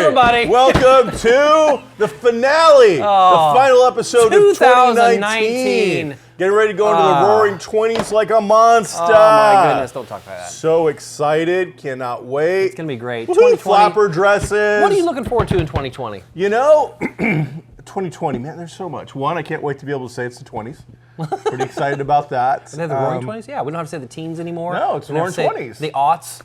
everybody. Welcome to the finale, the final episode of 2019. Getting ready to go into the roaring 20s like a monster. Oh my goodness, don't talk about that. So excited, cannot wait. It's going to be great. Woo-hoo, flapper dresses. What are you looking forward to in 2020? You know, 2020, man, there's so much. One, I can't wait to be able to say it's the 20s. Pretty excited about that. Is that the roaring 20s? Yeah, we don't have to say the teens anymore. No, it's the roaring 20s. The aughts.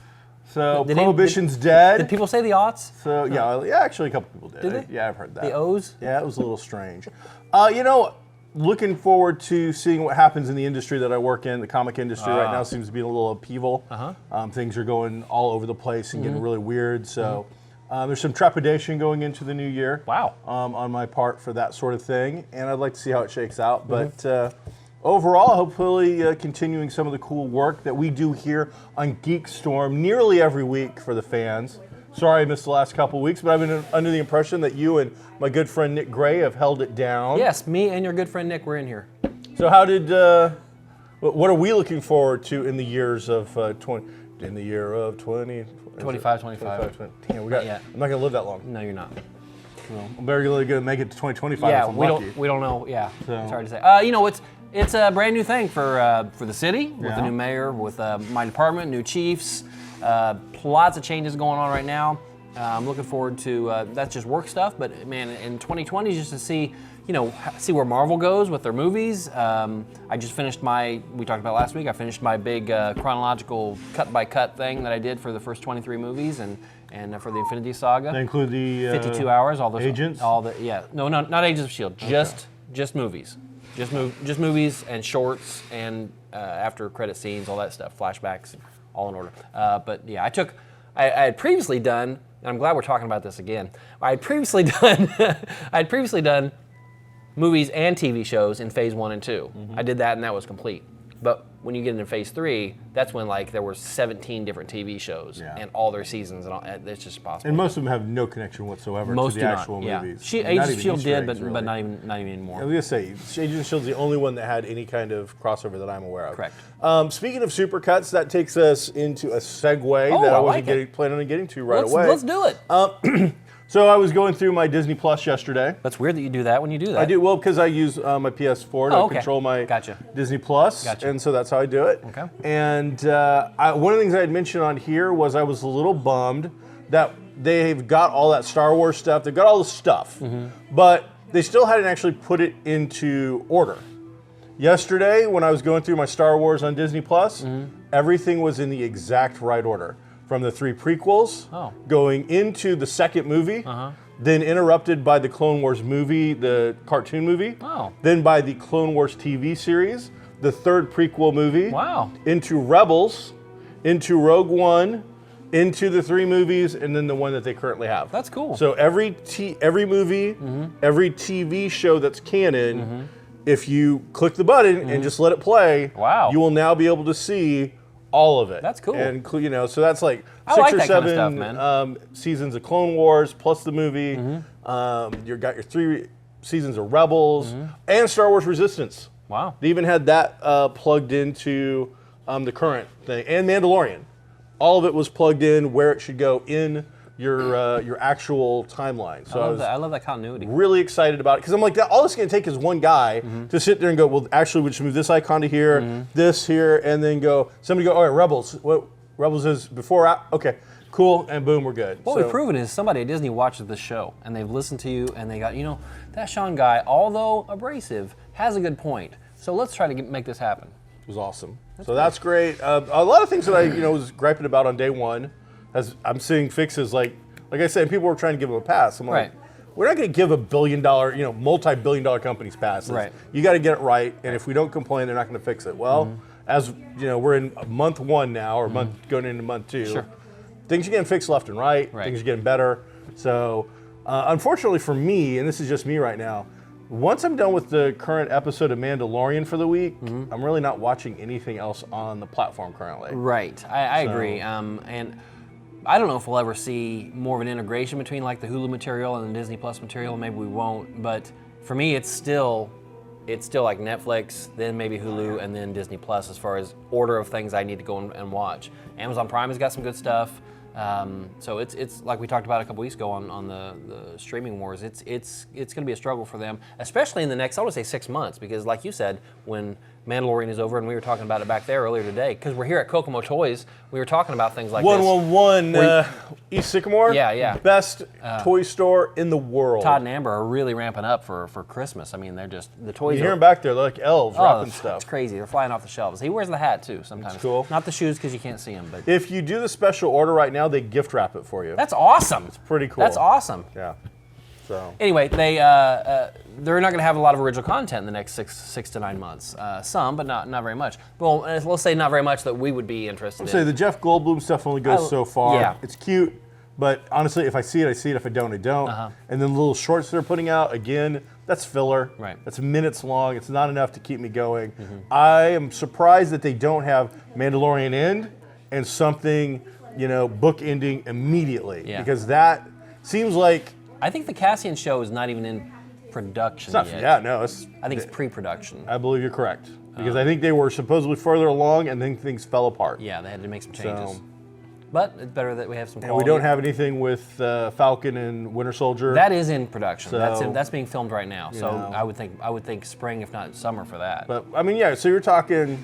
So Prohibition's dead. Did people say the aughts? So yeah, actually a couple people did. Did they? Yeah, I've heard that. The O's? Yeah, it was a little strange. You know, looking forward to seeing what happens in the industry that I work in. The comic industry right now seems to be in a little upheaval. Things are going all over the place and getting really weird. So there's some trepidation going into the new year. Wow. On my part for that sort of thing, and I'd like to see how it shakes out. But overall, hopefully continuing some of the cool work that we do here on GeekStorm nearly every week for the fans. Sorry I missed the last couple weeks, but I've been under the impression that you and my good friend Nick Gray have held it down. Yes, me and your good friend Nick were in here. So how did, what are we looking forward to in the years of 20, in the year of 20? 25. Damn, I'm not going to live that long. No, you're not. Well, I'm barely going to make it to 2025 Yeah, if I'm lucky. we don't know. Yeah, So. it's hard to say. You know, it's a brand new thing for the city with the new mayor, with my department, new chiefs. Lots of changes going on right now. I'm looking forward to that's just work stuff. But man, in 2020, just to see where Marvel goes with their movies. I just finished we talked about last week. I finished my big chronological cut by cut thing that I did for the first 23 movies and for the Infinity Saga. They include the 52 hours. All those Agents. Not Agents of Shield. Just movies. Just movies and shorts and after credit scenes, all that stuff, flashbacks, all in order. But yeah, I had previously done, and I'm glad we're talking about this again. I had previously done movies and TV shows in phase 1 and 2. I did that and that was complete. But when you get into phase 3, that's when there were 17 different TV shows and all their seasons and all. It's just impossible. And most of them have no connection whatsoever to the actual movies. Agents of Shield did, but not even anymore. I was gonna say, Agents of Shield's the only one that had any kind of crossover that I'm aware of. Correct. Speaking of supercuts, that takes us into a segue that I wasn't planning on getting to away. Let's do it. So I was going through my Disney Plus yesterday. That's weird that you do that when you do that. I do, well, because I use my PS4 to control my Disney Plus, and so that's how I do it. Okay. And one of the things I had mentioned on here was I was a little bummed that they've got all that Star Wars stuff, they've got all the stuff, but they still hadn't actually put it into order. Yesterday, when I was going through my Star Wars on Disney Plus, everything was in the exact right order. From the 3 prequels, going into the second movie, then interrupted by the Clone Wars movie, the cartoon movie, then by the Clone Wars TV series, the 3rd prequel movie, into Rebels, into Rogue One, into the 3 movies, and then the one that they currently have. That's cool. So every movie, every TV show that's canon, if you click the button and just let it play, you will now be able to see all of it. That's cool. And so that's like I 6 like or that 7 kind of stuff, man. Seasons of Clone Wars plus the movie. You got your 3 seasons of Rebels and Star Wars Resistance. Wow. They even had that plugged into the current thing, and Mandalorian. All of it was plugged in where it should go in your actual timeline. So I love that continuity. Really excited about it because I'm like, all it's going to take is one guy to sit there and go, well, actually, we just move this icon to here, this here, and then somebody go, all right, Rebels. What Rebels is before? Okay, cool, and boom, we're good. What we've proven is somebody at Disney watches this show and they've listened to you and they got, that Sean guy, although abrasive, has a good point. So let's try to make this happen. It was awesome. That's great. A lot of things that I was griping about on day one. As I'm seeing fixes like I said, people were trying to give them a pass. I'm like, we're not going to give a billion-dollar, multi-billion-dollar companies passes. Right. You got to get it right, and if we don't complain, they're not going to fix it. Well, as we're in month 1 now, or going into month 2. Things are getting fixed left and right. Things are getting better. So, unfortunately for me, and this is just me right now, once I'm done with the current episode of Mandalorian for the week, I'm really not watching anything else on the platform currently. Right. I agree. And I don't know if we'll ever see more of an integration between like the Hulu material and the Disney Plus material. Maybe we won't. But for me, it's still like Netflix, then maybe Hulu, and then Disney Plus as far as order of things I need to go and watch. Amazon Prime has got some good stuff. So it's like we talked about a couple weeks ago on the streaming wars. It's going to be a struggle for them, especially in the next, I would say 6 months, because like you said, when Mandalorian is over, and we were talking about it back there earlier today, because we're here at Kokomo Toys, we were talking about things like 111 East Sycamore. Yeah. Best toy store in the world. Todd and Amber are really ramping up for Christmas. I mean, they're just, the toys You hear them back there, they're like elves wrapping stuff. It's crazy. They're flying off the shelves. He wears the hat too sometimes. That's cool. Not the shoes because you can't see them, but If you do the special order right now, they gift wrap it for you. that's awesome. It's pretty cool. That's awesome. Yeah. So. Anyway, they're not going to have a lot of original content in the next six to 9 months. Some, but not very much. Well, let's say not very much that we would be interested in. Say the Jeff Goldblum stuff only goes so far. Yeah. It's cute, but honestly, if I see it, I see it. If I don't, I don't. And then the little shorts they're putting out, again, that's filler. Right. That's minutes long. It's not enough to keep me going. I am surprised that they don't have Mandalorian end and something, book ending immediately. Yeah. Because that seems like I think the Cassian show is not even in production it's not. yet. Yeah, no, it's. I think it's pre-production. I believe you're correct because I think they were supposedly further along, and then things fell apart. Yeah, they had to make some changes. So, But it's better that we have some and quality. we don't have anything with Falcon and Winter Soldier. That is in production. So, That's being filmed right now. So know. I would think spring, if not summer, for that. But I mean, yeah. So you're talking,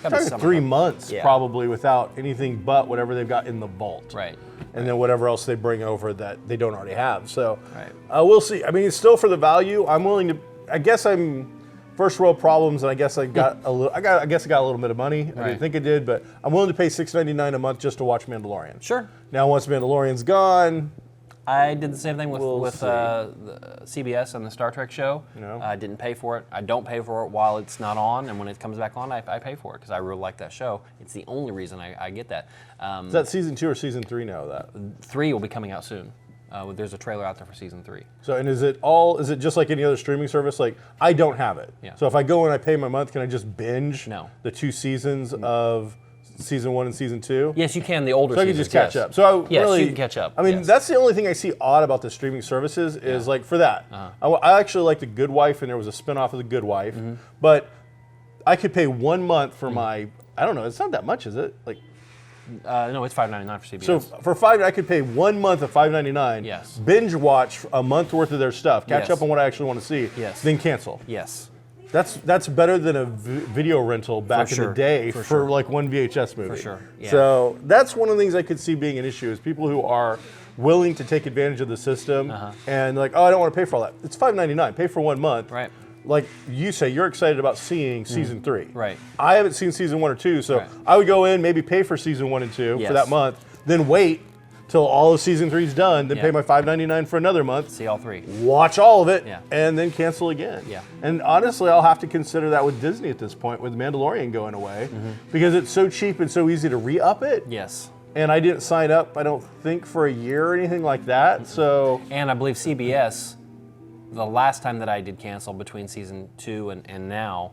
Gotta be summer. 3 months Yeah. probably without anything but whatever they've got in the vault. Right. And then whatever else they bring over that they don't already have. So Right. we'll see. I mean, it's still for the value. I'm willing to. I guess I'm first world problems, and I guess I got a little. I guess I got a little bit of money. I Right. didn't think I did, but I'm willing to pay $6.99 a month just to watch Mandalorian. Sure. Now, once Mandalorian's gone, I did the same thing with We'll see. the CBS and the Star Trek show. I didn't pay for it. I don't pay for it while it's not on, and when it comes back on, I pay for it because I really like that show. It's the only reason I get that. is that season 2 or season 3 now? That 3 will be coming out soon. There's a trailer out there for season 3. so, and is it just like any other streaming service? Like I don't have it. Yeah. So if I go and I pay my month, can I just binge No. the 2 seasons of season 1 and season 2? Yes, you can. The older So I seasons, can just catch yes. up. So I Yes, really, you can catch up. I mean, yes. that's the only thing I see odd about the streaming services is like for that. I actually like The Good Wife, and there was a spinoff of The Good Wife, but I could pay 1 month for my. I don't know. It's not that much, is it? Like no, it's $5.99 for CBS. so for I could pay 1 month of $5.99. Yes. Binge watch a month worth of their stuff, catch Yes. up on what I actually want to see. Yes. Then cancel. yes. That's better than a video rental back in sure. the day For for sure. like one VHS movie. For sure, yeah. So that's one of the things I could see being an issue is people who are willing to take advantage of the system and like, oh, I don't want to pay for all that. It's $5.99. Pay for 1 month. Right. Like you say, you're excited about seeing season 3. Right. I haven't seen season 1 or 2, so Right. I would go in, maybe pay for season 1 and 2 Yes. for that month, then wait till all of season 3 is done, then Yeah. pay my $5.99 for another month. See all 3. Watch all of it, Yeah. and then cancel again. Yeah. And honestly, I'll have to consider that with Disney at this point, with Mandalorian going away, because it's so cheap and so easy to re-up it. Yes. And I didn't sign up, I don't think, for a year or anything like that. So And I believe CBS, the last time that I did cancel between season 2 and now,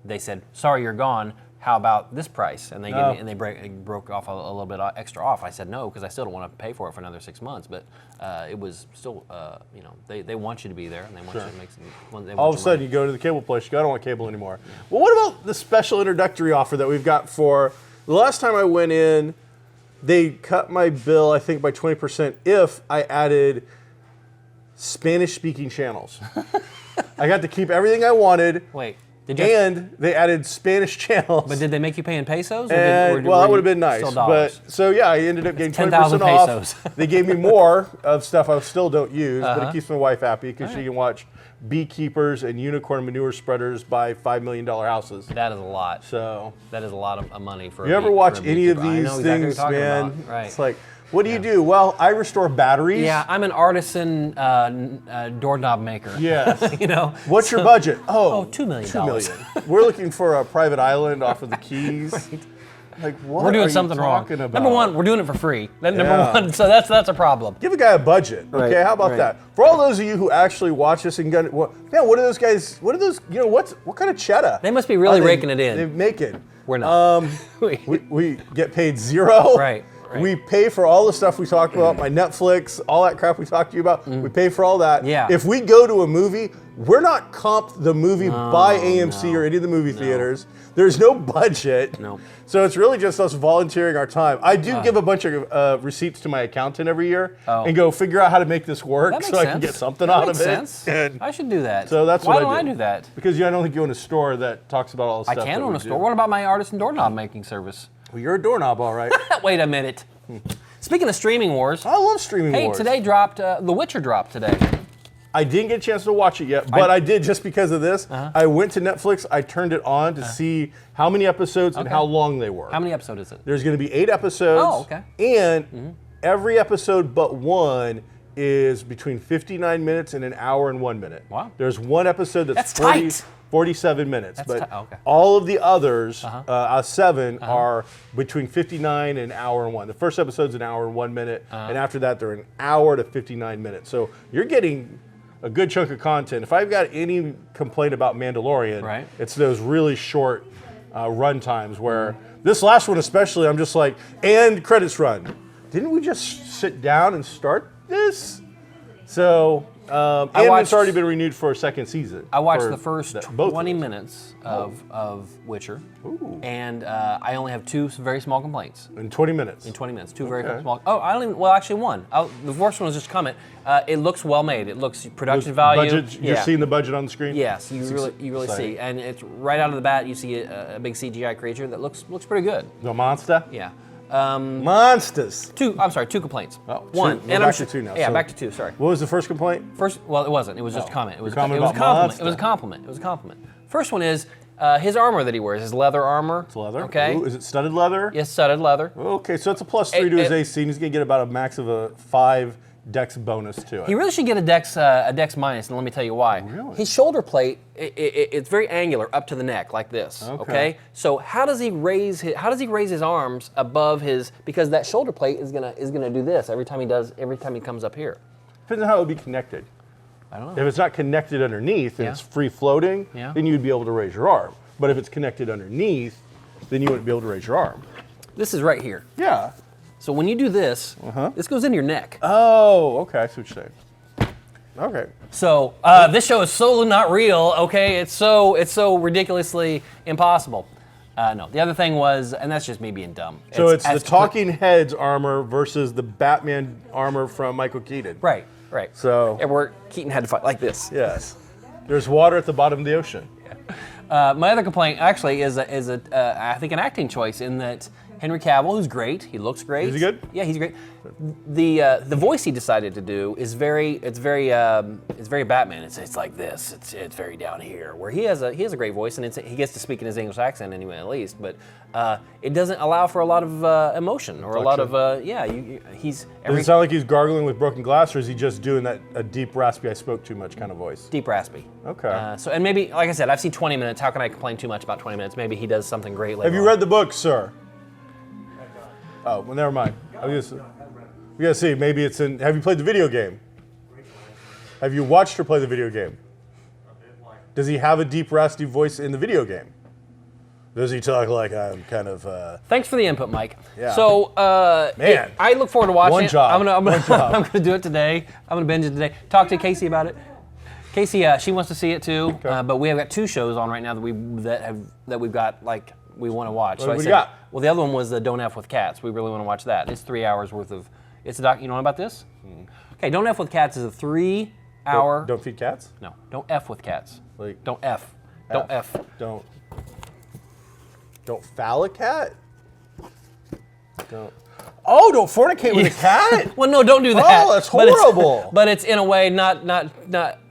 they said, "Sorry, you're gone. How about this price?" And they gave me, and they broke off a little bit extra off. I said no because I still don't want to pay for it for another 6 months. But it was still, they want you to be there and they want you to make some. They want all of a your sudden, money. you go to the cable place, you go, I don't want cable anymore. Well, what about the special introductory offer that we've got for the last time I went in? They cut my bill, I think, by 20% if I added Spanish-speaking channels. I got to keep everything I wanted. Wait, did you? And they added Spanish channels. But did they make you pay in pesos? And, well, that would have been nice. Still But dollars? so yeah, I ended up getting 10,000 20% off. pesos. They gave me more of stuff I still don't use, but it keeps my wife happy because she can watch beekeepers and unicorn manure spreaders buy $5 million houses. That is a lot. So That is a lot of money for. you ever watch any of beekeeper. I these know exactly what things, you're talking man? about. Right. It's like, what do you do? Well, I restore batteries. Yeah, I'm an artisan doorknob maker. Yes. You know. What's your budget? Oh, $2 million. $2 million. We're looking for a private island off of the Keys. Like, what We're are doing you something wrong. talking about? Number one, we're doing it for free. That Yeah. number one. So that's a problem. Give a guy a budget, okay? Right, How about right. that? For all those of you who actually watch this and get, what are those guys? What are those? You know, what kind of cheddar? They must be really are raking it in. They're making. We're not. We get paid zero. Right. We pay for all the stuff we talked about, my Netflix, all that crap we talked to you about. We pay for all that. Yeah. If we go to a movie, we're not comped the movie by AMC or any of the movie theaters. There's no budget. No. So it's really just us volunteering our time. I do give a bunch of receipts to my accountant every year and go figure out how to make this work so I can get something out of it. Makes sense. I should do that. So that's Why what don't I I do that? Because I don't think you own a store that talks about all the I stuff. can that own we a store. do. What about my artisan doorknob making service? Well, you're a doorknob, all right. Wait a minute. Speaking of streaming wars, I love streaming wars. hey, today dropped The Witcher dropped today. I didn't get a chance to watch it yet, but I did just because of this. I went to Netflix, I turned it on to see how many episodes and how long they were. How many episodes is it? There's going to be 8 episodes. Oh, okay. And every episode but one is between 59 minutes and an hour and 1 minute. Wow. There's one episode that's, That's tight. 47 minutes. That's but okay. all of the others, 7, are between 59 and an hour and 1. The first episode's an hour and 1 minute, and after that they're an hour to 59 minutes. So you're getting a good chunk of content. If I've got any complaint about Mandalorian, it's those really short run times where this last one especially, I'm just like, and credits run. Didn't we just sit down and start this? So, and it's already been renewed for a second season. I watched the first 20 minutes of Witcher, and I only have 2 very small complaints. In 20 minutes? In 20 minutes, 2 very small. Oh, I don't even, well, actually 1. The first one was just a comment. It looks well made. It looks production value. Budget, you're seeing the budget on the screen? Yes, you really see. And it's right out of the bat, you see a big CGI creature that looks pretty good. The monster? Yeah. Monsters. 2 complaints. Oh, 1. And back to 2 now. Yeah, so back to 2, sorry. What was the first complaint? Well, it wasn't. It was just a comment. It was a comment compliment. about It was a compliment. It was a compliment. First one is his armor that he wears, his leather armor. It's leather. Okay. Ooh, is it studded leather? Yes, studded leather. Okay, so it's a +3 to his AC, and he's going to get about a max of a 5 dex bonus to it. He really should get a dex minus, and let me tell you why. Really? His shoulder plate, it's very angular up to the neck, like this. Okay. So how does he raise his arms above his? Because that shoulder plate is gonna do this every time he comes up here. Depends on how it would be connected. I don't know. If it's not connected underneath and it's free floating, then you'd be able to raise your arm. But if it's connected underneath, then you wouldn't be able to raise your arm. This is right here. Yeah. So when you do this, this goes into your neck. Oh, okay. I see what you're saying. Okay. So this show is so not real. Okay, it's so ridiculously impossible. No, the other thing was, and that's just me being dumb. So it's the Talking Heads armor versus the Batman armor from Michael Keaton. Right. So and where Keaton had to fight like this. Yes. There's water at the bottom of the ocean. My other complaint actually is I think an acting choice in that Henry Cavill, who's great, he looks great. Is he good? Yeah, he's great. The voice he decided to do is very Batman. It's like this. It's very down here. Where he has a great voice and he gets to speak in his English accent anyway at least, but it doesn't allow for a lot of emotion or a lot of he's. Does it sound like he's gargling with broken glass, or is he just doing a deep, raspy, I spoke too much kind of voice? Deep raspy. Okay. So and maybe, like I said, I've seen 20 minutes. How can I complain too much about 20 minutes? Maybe he does something great later. Have you read the book, sir? Oh, well, never mind. We gotta see. Maybe it's in. Have you played the video game? Have you watched or played the video game? Does he have a deep, raspy voice in the video game? Does he talk like I'm kind of? Thanks for the input, Mike. Yeah. So, man, I look forward to watching one it. job. I'm gonna do it today. I'm gonna binge it today. Talk to Casey about it. Casey, she wants to see it too. Okay. But we have got 2 shows on right now that we've got like we want to watch. What do you got? Well, the other one was the Don't F with Cats. We really want to watch that. It's 3 hours worth of. It's a doc. You know about this? Okay, Don't F with Cats is a 3-hour. Don't feed cats. No, don't F with cats. Like Don't F. Don't F. Don't foul a cat. Don't fornicate with a cat. Well, no, don't do that. Oh, that's horrible. But it's in a way not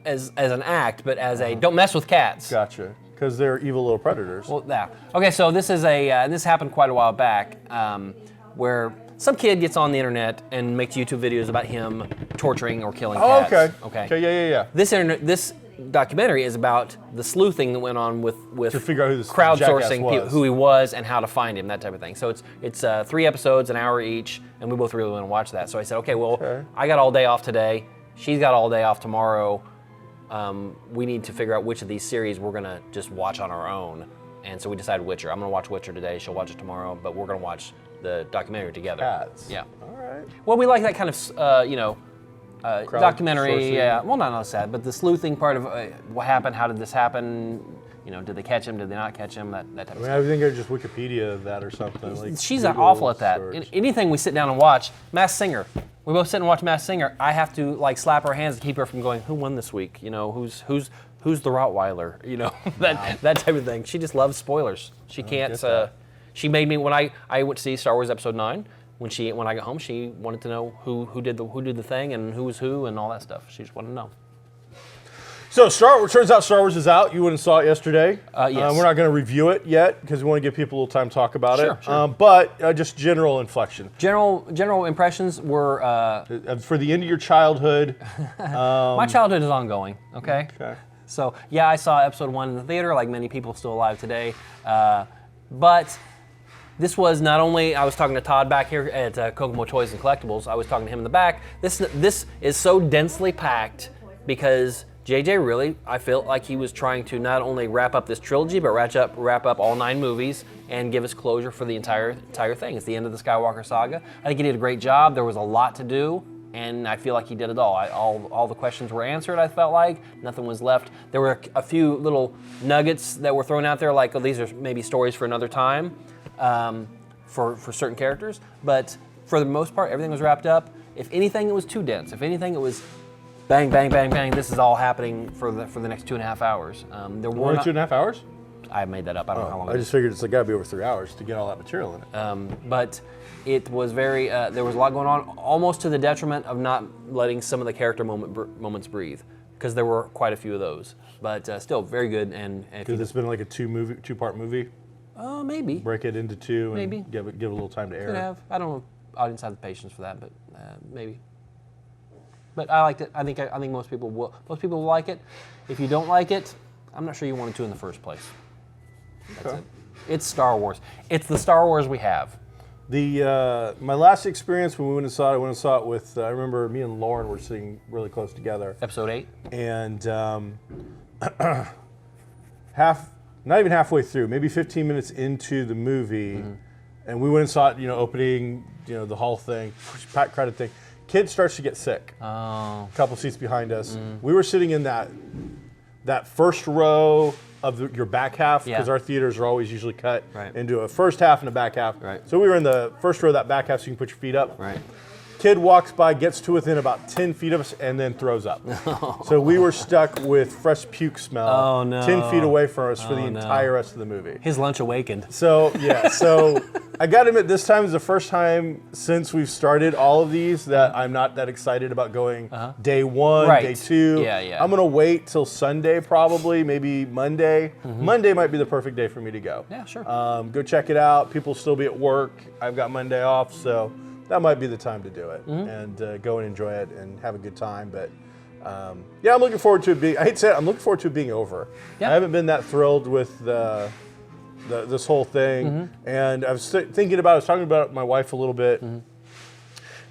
as an act, but as a don't mess with cats. Gotcha. Because they're evil little predators. Well, yeah. Okay, so this is this happened quite a while back, where some kid gets on the internet and makes YouTube videos about him torturing or killing cats. Okay. Yeah. This documentary is about the sleuthing that went on with To figure out who this crowdsourcing jackass was. who he was and how to find him, that type of thing. So it's 3 episodes, an hour each, and we both really want to watch that. So I said, okay, I got all day off today. She's got all day off tomorrow. We need to figure out which of these series we're gonna just watch on our own. And so we decided Witcher. I'm gonna watch Witcher today. She'll watch it tomorrow. But we're gonna watch the documentary together. Cats. Yeah. All right. Well, we like that kind of documentary. Crowdsourcing. Yeah. Well, not sad, but the sleuthing part of what happened. How did this happen? Did they catch him? Did they not catch him? That type of stuff. I think I just Wikipedia that or something. Like She's Google awful at that. search. Anything we sit down and watch, Masked Singer. We both sit and watch Masked Singer. I have to like slap her hands to keep her from going, who won this week? Who's the Rottweiler? That type of thing. She just loves spoilers. She can't. She made me when I went to see Star Wars Episode 9. When I got home, she wanted to know who did the thing and who was who and all that stuff. She just wanted to know. So turns out Star Wars is out. You went and saw it yesterday. Yes. We're not going to review it yet because we want to give people a little time to talk about it. Sure. But just general inflection. General impressions were. For the end of your childhood. My childhood is ongoing. Okay. Okay. So yeah, I saw Episode 1 in the theater, like many people still alive today. But this was not only, I was talking to Todd back here at Kokomo Toys and Collectibles, I was talking to him in the back. This is so densely packed because JJ really, I felt like he was trying to not only wrap up this trilogy, but wrap up all 9 movies and give us closure for the entire thing. It's the end of the Skywalker saga. I think he did a great job. There was a lot to do, and I feel like he did it all. All the questions were answered, I felt like. Nothing was left. There were a few little nuggets that were thrown out there, like, oh, these are maybe stories for another time for certain characters. But for the most part, everything was wrapped up. If anything, it was too dense. If anything, it was bang, bang, bang, bang. This is all happening for the next 2.5 hours. There were Only 2.5 hours? I made that up. I don't know how long. I just figured it's got to be over 3 hours to get all that material in it. But it was very. There was a lot going on, almost to the detriment of not letting some of the character moments breathe, because there were quite a few of those. But still, very good. And Could this been like a two-part movie? Maybe. Break it into 2 and Maybe. give a little time to air. Could have. I don't know. Audience have the patience for that, but maybe. But I liked it. I think most people will. Most people will like it. If you don't like it, I'm not sure you wanted to in the first place. That's it. It's Star Wars. It's the Star Wars we have. My last experience when we went and saw it, with I remember me and Lauren were sitting really close together. Episode 8. And not even halfway through, maybe 15 minutes into the movie, and we went and saw it. Opening, the whole thing, pat credit thing. Kid starts to get sick. Oh. A couple seats behind us. We were sitting in that first row of your back half, because our theaters are always usually cut into a first half and a back half. Right. So we were in the first row of that back half, so you can put your feet up. Right. Kid walks by, gets to within about 10 feet of us, and then throws up. So we were stuck with fresh puke smell 10 feet away from us for the entire rest of the movie. His lunch awakened. So, yeah, so I got to admit, this time is the first time since we've started all of these that I'm not that excited about going day 1, day 2. Yeah. I'm going to wait till Sunday probably, maybe Monday. Monday might be the perfect day for me to go. Yeah, sure. Go check it out. People will still be at work. I've got Monday off, so that might be the time to do it and go and enjoy it and have a good time. But yeah, I'm looking forward to it being, I hate to say it, I'm looking forward to it being over. Yeah. I haven't been that thrilled with this whole thing. And I was thinking about, I was talking about it with my wife a little bit. And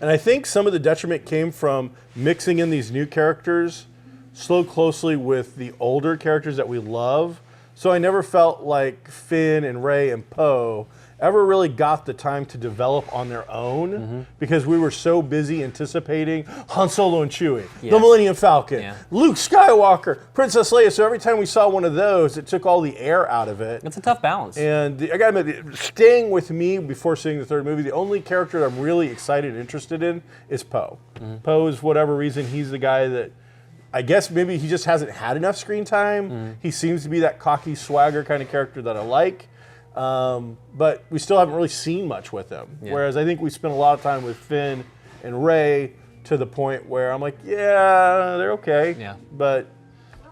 I think some of the detriment came from mixing in these new characters so closely with the older characters that we love. So I never felt like Finn and Rey and Poe ever really got the time to develop on their own because we were so busy anticipating Han Solo and Chewie, the Millennium Falcon, Luke Skywalker, Princess Leia. So every time we saw one of those, it took all the air out of it. It's a tough balance. And I gotta admit, staying with me before seeing the third movie, the only character that I'm really excited and interested in is Poe. Poe is, whatever reason, he's the guy that I guess maybe he just hasn't had enough screen time. He seems to be that cocky swagger kind of character that I like. But we still haven't really seen much with him. Whereas I think we spent a lot of time with Finn and Rey to the point where I'm like, yeah, they're okay. Yeah. But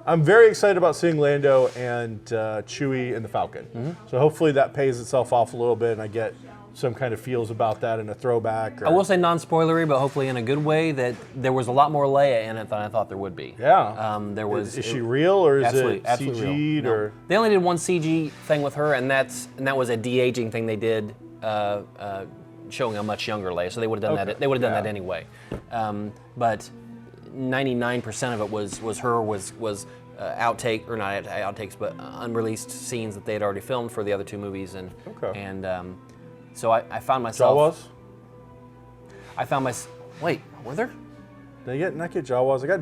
I'm very excited about seeing Lando and Chewie and the Falcon. So hopefully that pays itself off a little bit and I get some kind of feels about that in a throwback. I will say non-spoilery, but hopefully in a good way, that there was a lot more Leia in it than I thought there would be. Yeah. There was. Is she real or is absolutely, it absolutely CG'd real. or? No. They only did one CG thing with her, and that was a de-aging thing they did, showing a much younger Leia. So they would have done that. They would have done that anyway. But 99% of it was her outtake, or not outtakes, but unreleased scenes that they had already filmed for the other two movies, and So I found myself. Jawas? I found my. Wait, were there? Did I not get Jawas? I got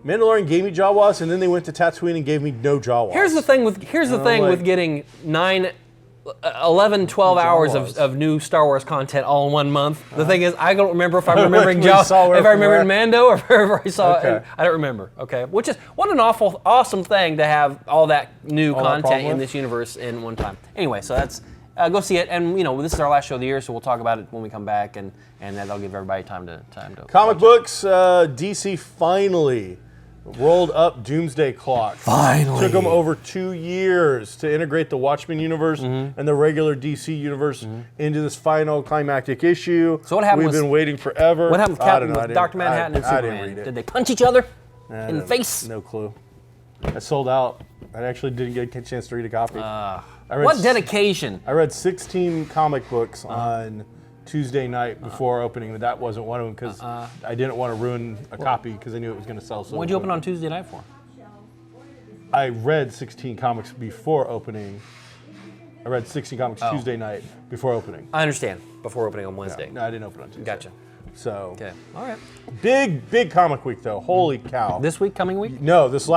Mandalorian gave me Jawas, and then they went to Tatooine and gave me no Jawas. Here's the thing with getting 11, 12 hours of new Star Wars content all in 1 month. The thing is, I don't remember if I'm remembering Jawas, if I remember Mando, or if I saw it. I don't remember. Okay, which is what an awesome thing to have all that new content in this universe in one time. Anyway, so that's go see it, and this is our last show of the year, so we'll talk about it when we come back, and that'll give everybody time to. Comic books, DC finally rolled up Doomsday Clock. Finally. Took them over 2 years to integrate the Watchmen universe and the regular DC universe into this final climactic issue. So what happened? We've been waiting forever. What happened with Dr. Manhattan and Superman? Did they punch each other in the face? No clue. I sold out. I actually didn't get a chance to read a copy. What dedication. I read 16 comic books on Tuesday night before opening, but that wasn't one of them because I didn't want to ruin a copy because I knew it was going to sell so What did you open on Tuesday night for? I read 16 comics before opening. I read 16 comics Tuesday night before opening. I understand. Before opening on Wednesday. No, I didn't open on Tuesday. Gotcha. So, okay, all right. Big comic week though. Holy cow! This week, coming week? No, this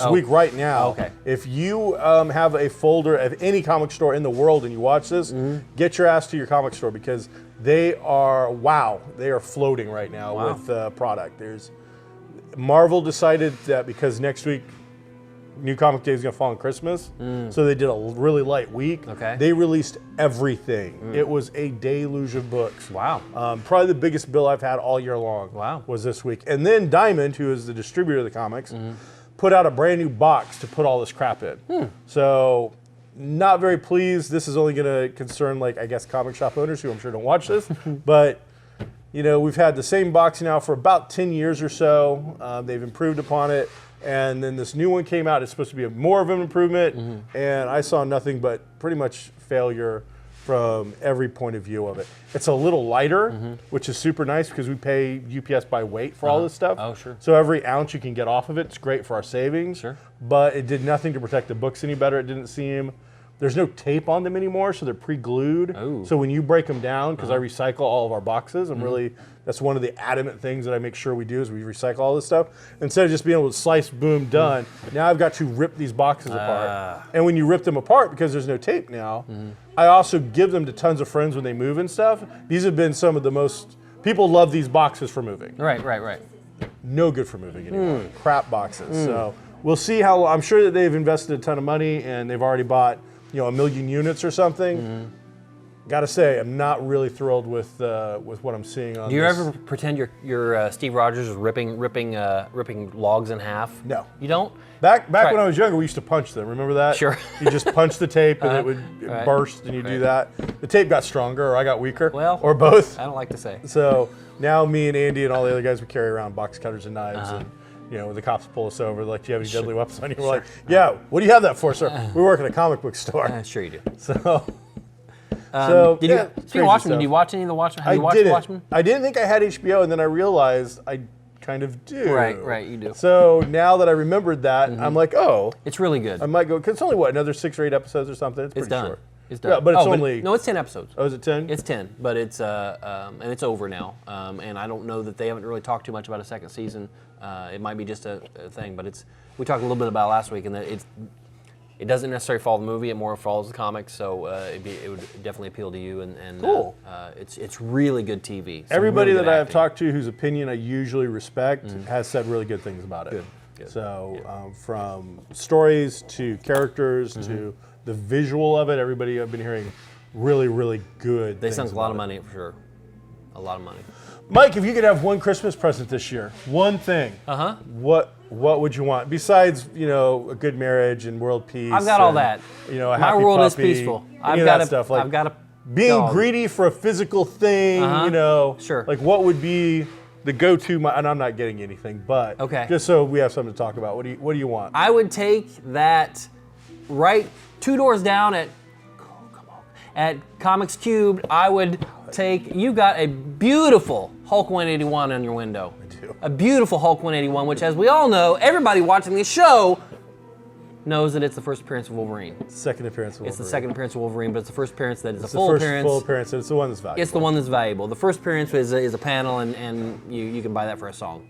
week right now. Okay. If you have a folder at any comic store in the world and you watch this, get your ass to your comic store because they are floating right now with product. Marvel decided that because next week New Comic Day is going to fall on Christmas, so they did a really light week. Okay. They released everything. It was a deluge of books. Wow. Probably the biggest bill I've had all year long. Wow. Was this week. And then Diamond, who is the distributor of the comics, put out a brand new box to put all this crap in. So, not very pleased. This is only going to concern, I guess, comic shop owners who I'm sure don't watch this. But, we've had the same box now for about 10 years or so. They've improved upon it. And then this new one came out. It's supposed to be more of an improvement. And I saw nothing but pretty much failure from every point of view of it. It's a little lighter, which is super nice because we pay UPS by weight for all this stuff. Oh, sure. So every ounce you can get off of it, it's great for our savings. Sure. But it did nothing to protect the books any better. It didn't seem. There's no tape on them anymore, so they're pre-glued. Oh. So when you break them down, because I recycle all of our boxes, that's one of the adamant things that I make sure we do is we recycle all this stuff. Instead of just being able to slice, boom, done, now I've got to rip these boxes apart. And when you rip them apart, because there's no tape now, I also give them to tons of friends when they move and stuff. These have been some of the most, people love these boxes for moving. Right. No good for moving anymore. Crap boxes. So we'll see how, I'm sure that they've invested a ton of money and they've already bought 1 million units or something. Gotta say, I'm not really thrilled with what I'm seeing on. Do you ever pretend you're Steve Rogers is ripping logs in half? No. You don't? Back when I was younger, we used to punch them. Remember that? Sure. You just punch the tape and it would burst, and you do that. The tape got stronger, or I got weaker, or both. I don't like to say. So now me and Andy and all the other guys would carry around box cutters and knives and. When the cops pull us over, like, do you have any deadly weapons on you? We're like, yeah, what do you have that for, sir? We work at a comic book store. Sure you do. Speaking of Watchmen, did you watch any of the Watchmen? Have you watched Watchmen? I didn't think I had HBO, and then I realized I kind of do. Right, you do. So now that I remembered that, I'm like, oh. It's really good. I might go, because it's only, another 6 or 8 episodes or something? It's pretty short. It's done. Yeah, but it's only... No, it's 10 episodes. Oh, is it 10? It's 10, but it's and it's over now. And I don't know that they haven't really talked too much about a second season. It might be just a thing, but we talked a little bit about it last week, and that it doesn't necessarily follow the movie; it more follows the comics. So it would definitely appeal to you. And cool. It's really good TV. Everybody that I have talked to, whose opinion I usually respect, has said really good things about it. Good. So from stories to characters to the visual of it, everybody I've been hearing really, really good. They sunk a lot of money for sure. A lot of money. Mike, if you could have one Christmas present this year, one thing, what would you want? Besides, a good marriage and world peace. I've got all that. A happy My world puppy, is peaceful. I've got stuff. Like I've got a being dog. greedy for a physical thing. Sure. Like what would be the go-to? And I'm not getting anything, but just so we have something to talk about. What do you want? I would take that right 2 doors down at Comics Cubed. I would take. You got a beautiful Hulk 181 on your window. I do. A beautiful Hulk 181, which, as we all know, everybody watching this show knows that it's the first appearance of Wolverine. Second appearance of Wolverine. It's the second appearance of Wolverine, but it's the first appearance that is It's a full the first appearance. full appearance, and it's the one that's valuable. It's the one that's valuable. The first appearance is a panel, and you can buy that for a song.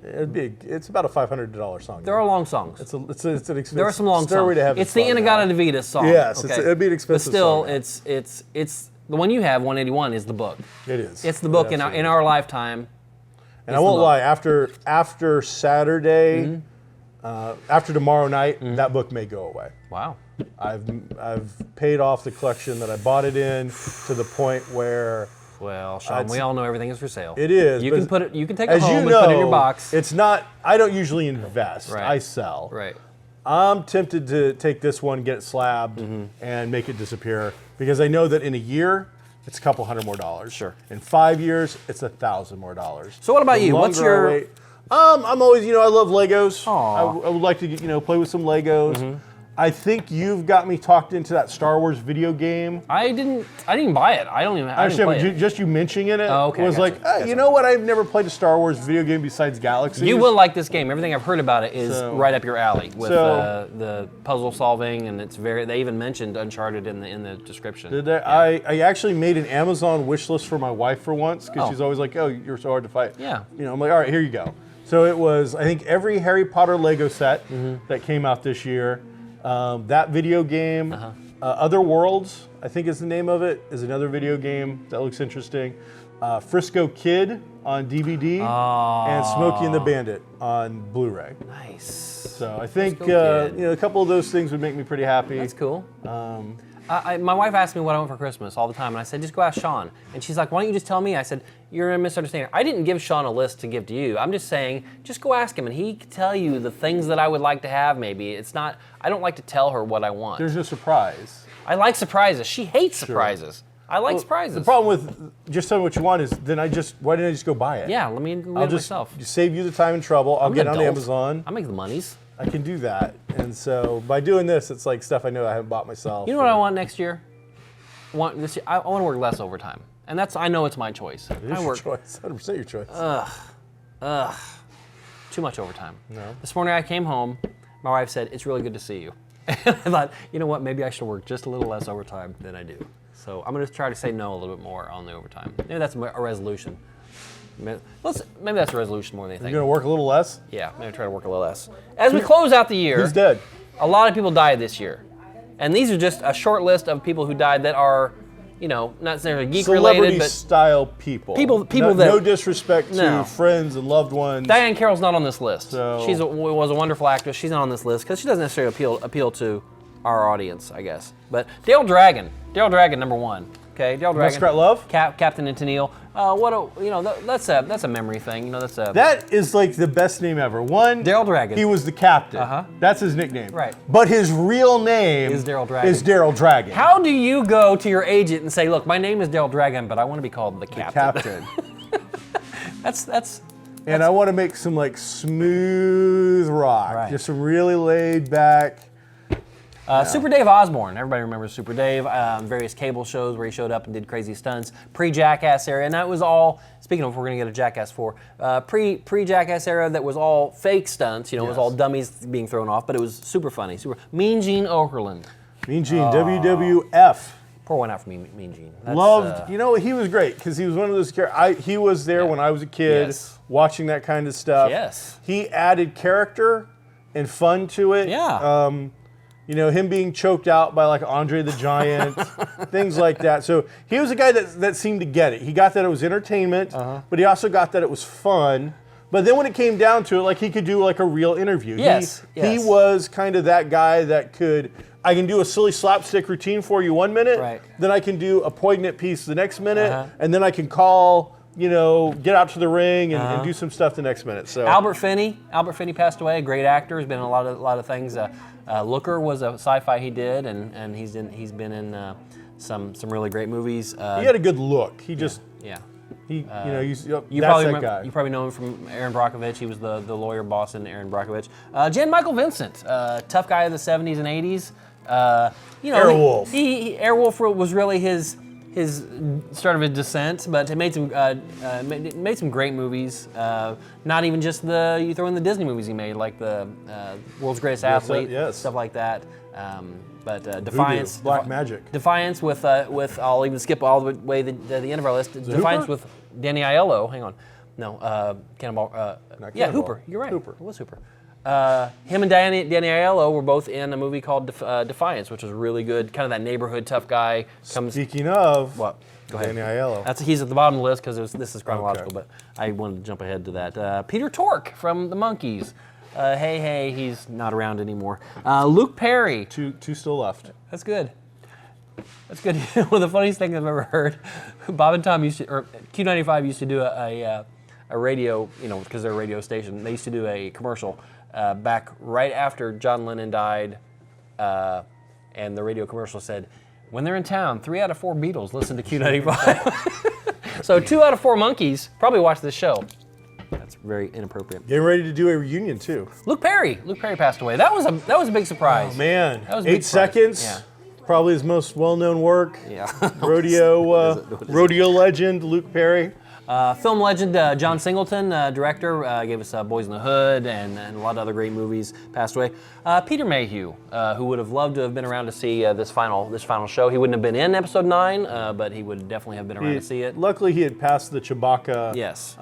It's about a $500 song. There are long songs. It's an expensive. There are some long songs. To heaven It's the song. Inagata-Devita song. Yes, okay? it'd be an expensive But still, song. it's the one you have, 181, is the book. It is. It's the book It in absolutely our lifetime. And I won't lie, after Saturday, after tomorrow night, that book may go away. Wow. I've paid off the collection that I bought it in to the point where Well, Sean, we all know everything is for sale. it is. You but can put it. You can take it as home you and know, put it in your box. It's not. I don't usually invest. Right. I sell. Right. I'm tempted to take this one, get it slabbed, and make it disappear because I know that in a year, it's a couple $100 more. Sure. In 5 years, it's $1,000 more. So what about The you? What's longer I your? wait- I'm always, I love Legos. Aw. I would like to, play with some Legos. I think you've got me talked into that Star Wars video game. I didn't buy it. I don't even. I I didn't understand, play but it. just you mentioning it Oh, okay, was gotcha, like, gotcha. you know what? I've never played a Star Wars video game besides Galaxy. You will like this game. Everything I've heard about it is So- right up your alley with So- the puzzle solving, and it's very. They even mentioned Uncharted in the description. Did they? I actually made an Amazon wish list for my wife for once because Oh. she's always like, "Oh, you're so hard to fight." Yeah. I'm like, "All right, here you go." So it was, I think, every Harry Potter Lego set that came out this year. That video game, Other Worlds, I think is the name of it, is another video game that looks interesting. Frisco Kid on DVD and Smokey and the Bandit on Blu-ray. Nice. So I think Frisco Kid. a couple of those things would make me pretty happy. That's cool. My wife asked me what I want for Christmas all the time, and I said, just go ask Sean. And she's like, why don't you just tell me? I said, you're a misunderstanding. I didn't give Sean a list to give to you. I'm just saying, just go ask him, and he can tell you the things that I would like to have maybe. It's not, I don't like to tell her what I want. There's no surprise. I like surprises. She hates surprises. I like surprises. The problem with just telling me what you want is then why didn't I just go buy it? Yeah, let me go I'll get it just myself. save you the time and trouble. I'll I'm get an it on adult. Amazon. I make the monies. I can do that. And so by doing this, it's like stuff I know I haven't bought myself. You know what I want next year? I want to work less overtime. And I know it's my choice. It is I your work choice. 100% your choice. too much overtime. No. This morning I came home, my wife said, it's really good to see you. And I thought, you know what, maybe I should work just a little less overtime than I do. So I'm gonna try to say no a little bit more on the overtime. Maybe that's a resolution. Maybe that's a resolution more than anything. You're going to work a little less? Yeah, maybe try to work a little less. As we close out the year, Who's dead? a lot of people died this year. And these are just a short list of people who died that are, not necessarily geek related, Celebrity but style people. People no, that- no disrespect to No. friends and loved ones. Diane Carroll's not on this list. So- She was a wonderful actress. She's not on this list because she doesn't necessarily appeal to our audience, I guess. But Dale Dragon, number one. Okay, Dale Dragon. Muskrat Love? Captain and Tennille. That's a memory thing. That is like the best name ever. One, Daryl Dragon. He was the captain. Uh-huh. That's his nickname. Right. But his real name Is Daryl Dragon. How How do you go to your agent and say, look, my name is Dale Dragon, but I want to be called the captain? That's And I want to make some like smooth rock. Right. Just some really laid back. Super Dave Osborne. Everybody remembers Super Dave. Various cable shows where he showed up and did crazy stunts. Pre-Jackass era, and that was all. Speaking of, we're gonna get a Jackass 4. Pre-Jackass era, that was all fake stunts. It was Yes. all dummies being thrown off, but it was super funny. Mean Gene Okerlund. Mean Gene, WWF. Pour one out for me, Mean Gene. That's, Loved, he was great because he was one of those characters. He was there when I was a kid Yes. watching that kind of stuff. Yes. He added character and fun to it. Yeah. Him being choked out by like Andre the Giant, things like that. So he was a guy that seemed to get it. He got that it was entertainment, but he also got that it was fun. But then when it came down to it, like he could do like a real interview. Yes, He yes. was kind of that guy that I can do a silly slapstick routine for you 1 minute, Right. then I can do a poignant piece the next minute, and then I can call, get out to the ring and do some stuff the next minute. So Albert Finney passed away. A great actor. He's been in a lot of things. Looker was a sci-fi he did, and he's been in some really great movies. he had a good look. He just Yeah. that's You that guy. You probably know him from Aaron Brockovich. He was the lawyer boss in Aaron Brockovich. Jan Michael Vincent, tough guy of the 70s and 80s. Airwolf. Airwolf was really his his start of his descent, but it made some great movies. Not even just you throw in the Disney movies he made, like the World's Greatest Athlete, stuff like that. But Defiance, Black Magic. Defiance with I'll even skip all the way to the end of our list. Defiance Hooper? with Danny Aiello. Hang on, no, Cannonball. Not Yeah, Cannonball. Hooper. You're right. Hooper. It was Hooper. Him and Danny Aiello were both in a movie called Defiance, which was really good. Kind of that neighborhood tough guy. Speaking of, What? Go ahead. Danny Aiello. He's at the bottom of the list because this is chronological, but I wanted to jump ahead to that. Peter Tork from the Monkees. Hey, he's not around anymore. Luke Perry. Two still left. That's good. That's good. One of the funniest things I've ever heard. Bob and Tom Q95 used to do a radio, because they're a radio station. They used to do a commercial back right after John Lennon died, and the radio commercial said, "When they're in town, 3 out of 4 Beatles listen to Q95." So 2 out of 4 Monkees probably watch this show. That's very inappropriate. Getting ready to do a reunion too. Luke Perry passed away. That was a big surprise. Oh man, That was a big 8 surprise. seconds. Yeah. Probably his most well-known work. Yeah. Rodeo legend Luke Perry. Film legend John Singleton, director, gave us Boys in the Hood and a lot of other great movies. Passed away. Peter Mayhew, who would have loved to have been around to see this final show. He wouldn't have been in episode 9, but he would definitely have been around to see it. Luckily, he had passed the Chewbacca Yes.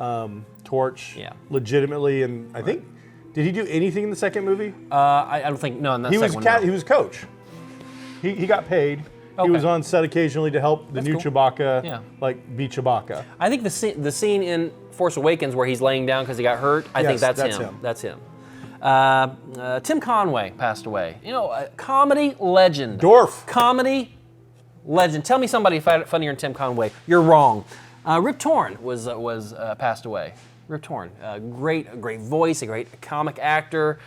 torch. Yeah. Legitimately, and I think, did he do anything in the second movie? I don't think no. In that He was second one, no. he was coach. He got paid. Okay. He was on set occasionally to help the That's new cool. Chewbacca, Yeah. be Chewbacca. I think the scene in Force Awakens where he's laying down because he got hurt. I think Yes, that's that's him. That's him. Tim Conway passed away. A comedy legend. Dorf. Comedy legend. Tell me somebody funnier than Tim Conway. You're wrong. Rip Torn was passed away. Rip Torn, great voice, a great comic actor,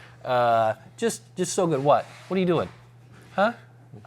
just so good. What are you doing? Huh?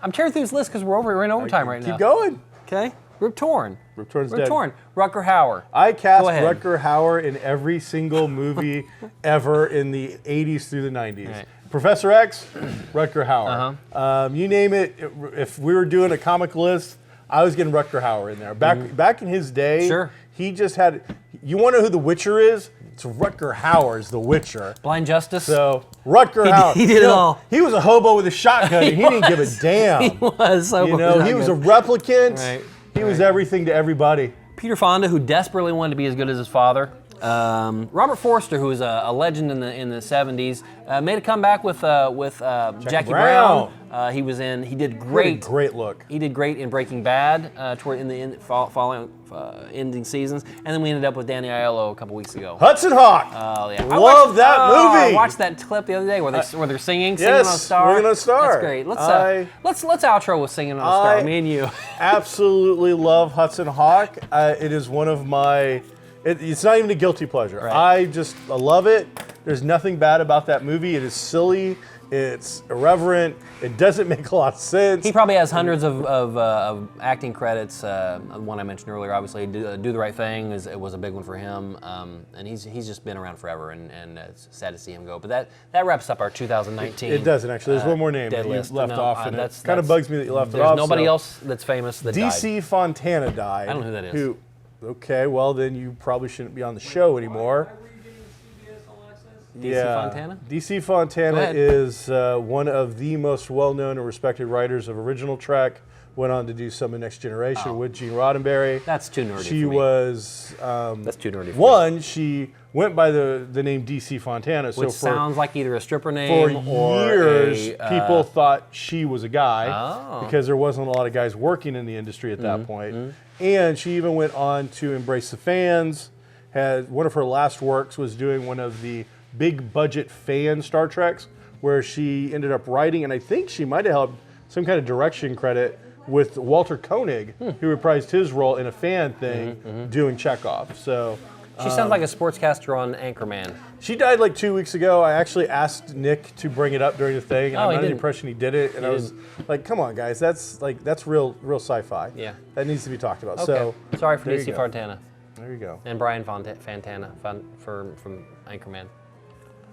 I'm tearing through this list because we're in overtime right now. Keep going. Okay. Rip Torn. Rip Torn's Rip dead. Torn. Rutger Hauer. I cast Go ahead. Rutger Hauer in every single movie ever in the 80s through the 90s. Right. Professor X, Rutger Hauer. You name it. If we were doing a comic list, I was getting Rutger Hauer in there. Back in his day, Sure. he just had. You want to know who the Witcher is? It's Rutger Hauer's the Witcher. Blind Justice. So Rutger Hauer, he did it all. He was a hobo with a shotgun, and he didn't give a damn. He was so He was a replicant. Right. He was everything to everybody. Peter Fonda, who desperately wanted to be as good as his father. Robert Forster, who was a legend in the 70s, made a comeback with Jackie Brown. He did great. Great look. He did great in Breaking Bad following ending seasons, and then we ended up with Danny Aiello a couple weeks ago. Hudson Hawk. Oh yeah, Love that movie. I watched that clip the other day where they're singing on a star. Singing on a Star. That's great. Let's outro with Singing on a Star. Me and you. Absolutely love Hudson Hawk. It is one of my. It's not even a guilty pleasure. Right. I love it. There's nothing bad about that movie. It is silly. It's irreverent. It doesn't make a lot of sense. He probably has hundreds of acting credits. One I mentioned earlier, obviously, Do the Right Thing was a big one for him, and he's just been around forever, and it's sad to see him go. But that wraps up our 2019. It doesn't actually. There's one more name dead that you list. left No, off, and that's it kind of bugs me that you left it There's off. nobody so. else that's famous that died. DC Fontana died. I don't know who that is. Okay, well then you probably shouldn't be on the show anymore. DC Fontana? DC Fontana Go ahead. is one of the most well-known and respected writers of original Trek. Went on to do some of Next Generation with Gene Roddenberry. That's too nerdy She for me. was That's too nerdy for me. one. She went by the name DC Fontana. Which sounds like either a stripper for name or years, a, people thought she was a guy Oh. because there wasn't a lot of guys working in the industry at that point. And she even went on to embrace the fans. Had one of her last works was doing one of the big budget fan Star Treks, where she ended up writing, and I think she might have held some kind of direction credit with Walter Koenig, who reprised his role in a fan thing doing Chekhov. So She sounds like a sportscaster on Anchorman. she died like 2 weeks ago. I actually asked Nick to bring it up during the thing, and Oh, I'm he under the didn't. impression he did it. And I was like, "Come on, guys, that's real sci-fi. Yeah. that needs to be talked about." Okay. So Sorry for there you DC go. Fontana. There you go. And Brian Fantana from Anchorman.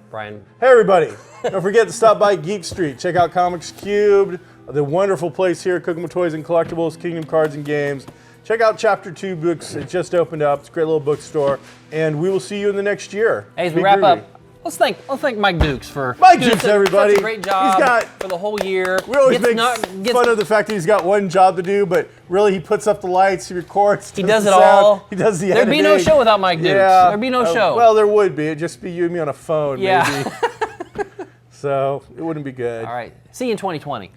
Brian. Hey everybody! Don't forget to stop by Geek Street. Check out Comics Cubed, the wonderful place here. Cooking with Toys and Collectibles, Kingdom Cards and Games. check out Chapter 2 Books. It just opened up. It's a great little bookstore. And we will see you in the next year. Hey, as Be we wrap groovy. up, let's thank Mike Dukes for Mike doing Dukes, such everybody. a great job He's got- for the whole year. We always Gets make fun of the fact that he's got one job to do, but really he puts up the lights, he records, He does the it sound, all. He does the There'd be no editing. show without Mike Dukes. Yeah. There'd be no show. Well, there would be. It'd just be you and me on a phone, Yeah. maybe. So it wouldn't be good. All right. See you in 2020.